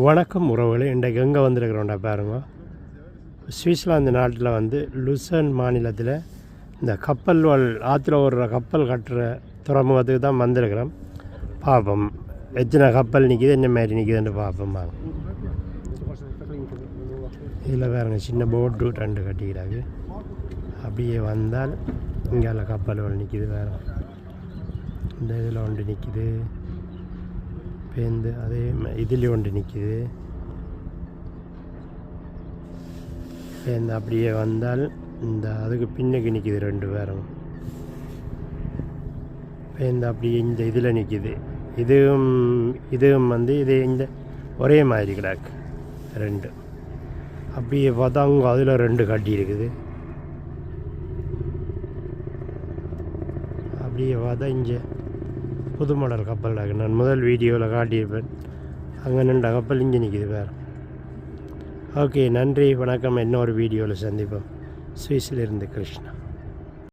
வணக்கம் உறவுகளே, இன்றைக்கு எங்கே வந்திருக்கிறோண்டா பாருங்க. சுவிட்சர்லாந்து நாட்டில் வந்து லுசர்ன் மாநிலத்தில் இந்த கப்பல் ஆற்றுல ஓடுற கப்பல் கட்டுற துறைமுகத்துக்கு தான் வந்திருக்கிறோம். பார்ப்போம் எத்தனை கப்பல் நிற்கிது, என்ன மாதிரி நிற்கிதுன்னு பார்ப்போம். வாங்க. இதில் பாருங்க, சின்ன போட்டு 2 கட்டிக்கிறாங்க. அப்படியே வந்தால் இங்கே கப்பல்கள் நிற்கிது. வேறு இந்த இதில் ஒன்று நிற்கிது, பேருந்து அதே இதில் ஒன்று நிற்கிது. பேருந்து அப்படியே வந்தால் இந்த அதுக்கு பின்னுக்கு நிற்கிது 2 பேரும். பேருந்து அப்படியே இந்த இதில் நிற்கிது. இதுவும் வந்து இது இந்த ஒரே மாதிரி கிடக்கு 2. அப்படியே பார்த்தா அங்கே அதில் 2 கட்டி இருக்குது. அப்படியே பார்த்தா இங்கே புது மாடல் கப்பல் இருக்கு. நான் முதல் வீடியோவில் காட்டியிருப்பேன். அங்கே 2 கப்பல் இங்கே நிற்கிது வேறு. ஓகே, நன்றி, வணக்கம். இன்னொரு வீடியோவில் சந்திப்போம். சுவிஸிலிருந்து கிருஷ்ணா.